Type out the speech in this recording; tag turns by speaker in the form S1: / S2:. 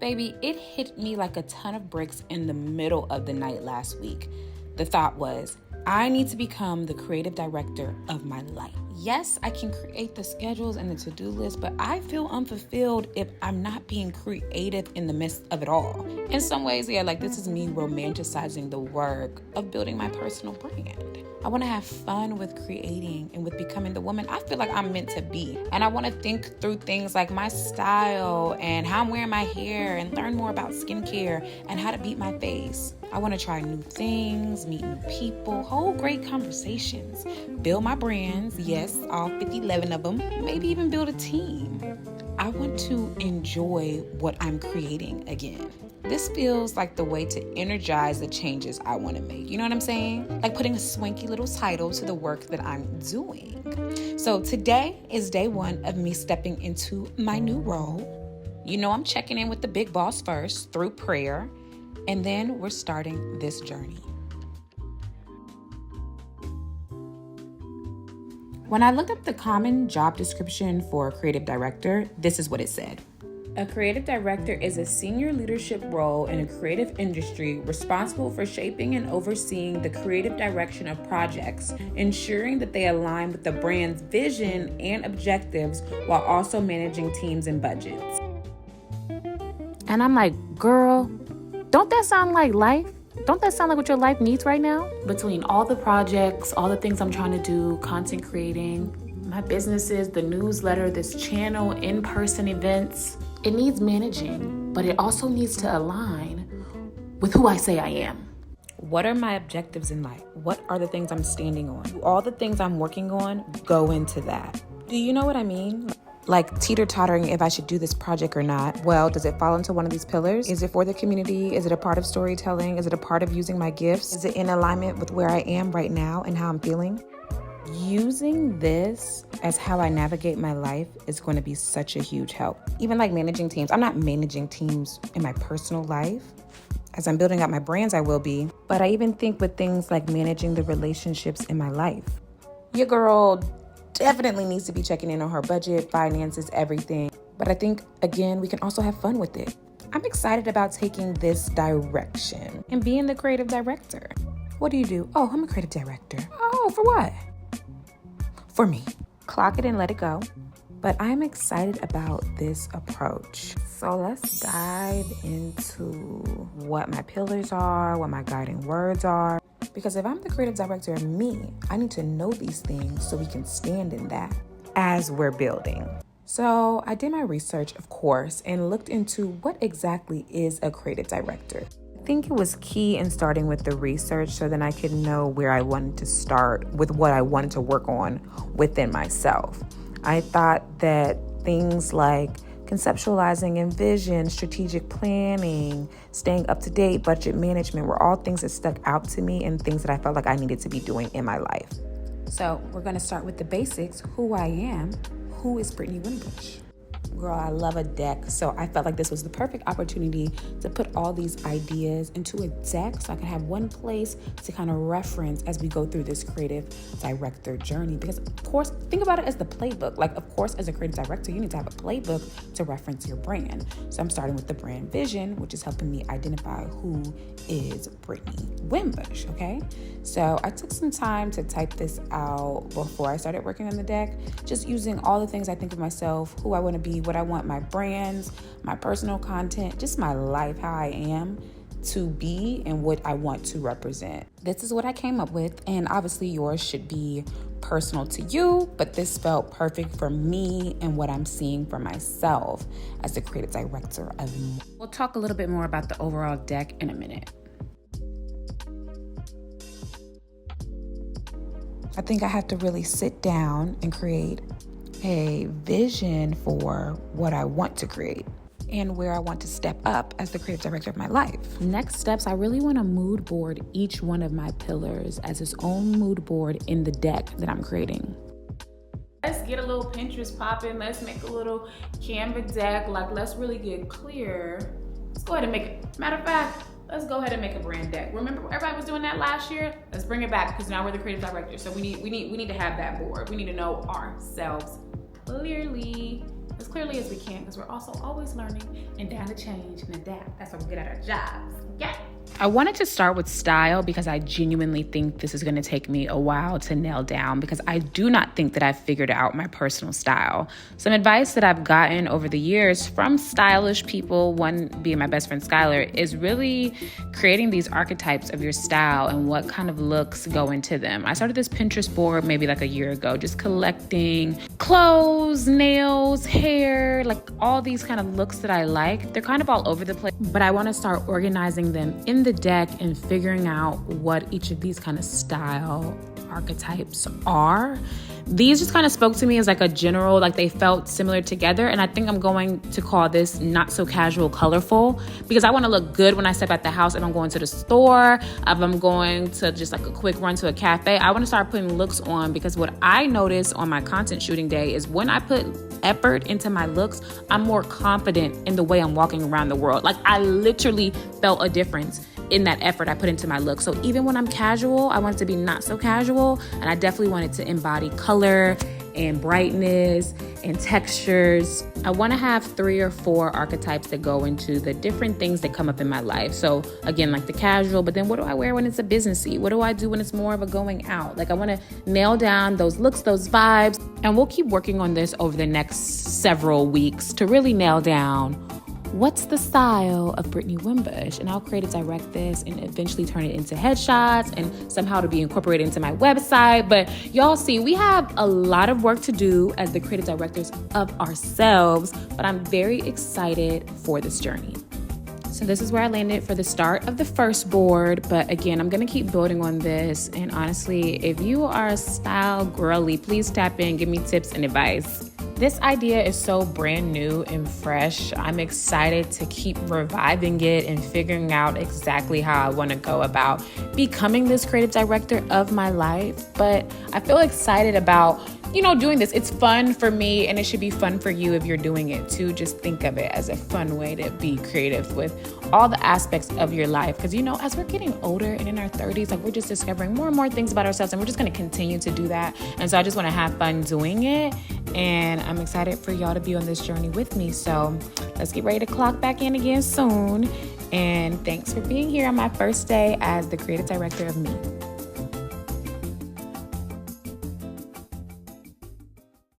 S1: Baby, it hit me like a ton of bricks in the middle of the night last week. The thought was, I need to become the creative director of my life. Yes, I can create the schedules and the to-do list, but I feel unfulfilled if I'm not being creative in the midst of it all. In some ways, this is me romanticizing the work of building my personal brand. I want to have fun with creating and with becoming the woman I feel like I'm meant to be. And I want to think through things like my style and how I'm wearing my hair and learn more about skincare and how to beat my face. I want to try new things, meet new people, hold great conversations, build my brands, yes, all 11 of them, maybe even build a team. I want to enjoy what I'm creating again. This feels like the way to energize the changes I want to make. You know what I'm saying? Like putting a swanky little title to the work that I'm doing. So today is day one of me stepping into my new role. You know, I'm checking in with the big boss first through prayer, and then we're starting this journey. When I looked up the common job description for a creative director, this is what it said. A creative director is a senior leadership role in a creative industry responsible for shaping and overseeing the creative direction of projects, ensuring that they align with the brand's vision and objectives while also managing teams and budgets. And I'm like, girl, don't that sound like life? Don't that sound like what your life needs right now? Between all the projects, all the things I'm trying to do, content creating, my businesses, the newsletter, this channel, in-person events, it needs managing, but it also needs to align with who I say I am. What are my objectives in life? What are the things I'm standing on? Do all the things I'm working on go into that? Do you know what I mean? Like teeter-tottering if I should do this project or not. Well, does it fall into one of these pillars? Is it for the community? Is it a part of storytelling? Is it a part of using my gifts? Is it in alignment with where I am right now and how I'm feeling? Using this as how I navigate my life is going to be such a huge help. Even like managing teams. I'm not managing teams in my personal life. As I'm building out my brands, I will be. But I even think with things like managing the relationships in my life. Your girl definitely needs to be checking in on her budget, finances, everything. But I think, again, we can also have fun with it. I'm excited about taking this direction and being the creative director. What do you do? Oh, I'm a creative director. Oh, for what? For me. Clock it and let it go. But I'm excited about this approach. So let's dive into what my pillars are, what my guiding words are. Because if I'm the creative director of me, I need to know these things so we can stand in that as we're building. So I did my research, of course, and looked into what exactly is a creative director. I think it was key in starting with the research so then I could know where I wanted to start with what I wanted to work on within myself. I thought that things like conceptualizing and vision, strategic planning, staying up to date, budget management were all things that stuck out to me and things that I felt like I needed to be doing in my life. So we're going to start with the basics. Who I am. Who is Brittany Wimbush? Girl, I love a deck, so I felt like this was the perfect opportunity to put all these ideas into a deck so I can have one place to kind of reference as we go through this creative director journey. Because, of course, think about it as the playbook. Like, of course, as a creative director, you need to have a playbook to reference your brand. So I'm starting with the brand vision, which is helping me identify who is Brittany Wimbush, okay? So I took some time to type this out before I started working on the deck, just using all the things I think of myself, who I want to be, what I want my brands, my personal content, just my life, how I am to be and what I want to represent. This is what I came up with, and obviously yours should be personal to you, but this felt perfect for me and what I'm seeing for myself as the creative director of me. We'll talk a little bit more about the overall deck in a minute. I think I have to really sit down and create a vision for what I want to create and where I want to step up as the creative director of my life. Next steps, I really want to mood board each one of my pillars as its own mood board in the deck that I'm creating. Let's get a little Pinterest popping. Let's make a little Canva deck. Let's really get clear. Let's go ahead and make it. Matter of fact, let's go ahead and make a brand deck. Remember everybody was doing that last year? Let's bring it back because now we're the creative director. So we need to have that board. We need to know ourselves clearly.
S2: as clearly as we can, because we're also always learning and down to change and adapt. That's what we get at our jobs. Yeah.
S1: I wanted to start with style because I genuinely think this is going to take me a while to nail down because I do not think that I've figured out my personal style. Some advice that I've gotten over the years from stylish people, one being my best friend Skylar, is really creating these archetypes of your style and what kind of looks go into them. I started this Pinterest board maybe like a year ago, just collecting clothes, nails, hair, like all these kind of looks that I like. They're kind of all over the place, but I want to start organizing them in the deck and figuring out what each of these kind of style archetypes are. These just kind of spoke to me as like a general, like they felt similar together. And I think I'm going to call this not so casual colorful because I want to look good when I step out the house. If I'm going to the store, if I'm going to just like a quick run to a cafe, I want to start putting looks on because what I notice on my content shooting day is when I put effort into my looks, I'm more confident in the way I'm walking around the world. Like I literally felt a difference in that effort I put into my look. So even when I'm casual, I want it to be not so casual. And I definitely want it to embody color and brightness and textures. I want to have 3 or 4 archetypes that go into the different things that come up in my life. So again, like the casual, but then what do I wear when it's a businessy? What do I do when it's more of a going out? Like I want to nail down those looks, those vibes. And we'll keep working on this over the next several weeks to really nail down what's the style of Brittany Wimbush? And I'll creative direct this and eventually turn it into headshots and somehow to be incorporated into my website. But y'all see, we have a lot of work to do as the creative directors of ourselves, but I'm very excited for this journey. So this is where I landed for the start of the first board. But again, I'm going to keep building on this. And honestly, if you are a style girly, please tap in, give me tips and advice. This idea is so brand new and fresh. I'm excited to keep reviving it and figuring out exactly how I want to go about becoming this creative director of my life. But I feel excited about, doing this. It's fun for me and it should be fun for you if you're doing it too. Just think of it as a fun way to be creative with all the aspects of your life. Because, as we're getting older and in our 30s, like we're just discovering more and more things about ourselves and we're just going to continue to do that. And so I just want to have fun doing it. And I'm excited for y'all to be on this journey with me. So let's get ready to clock back in again soon. And thanks for being here on my first day as the creative director of me.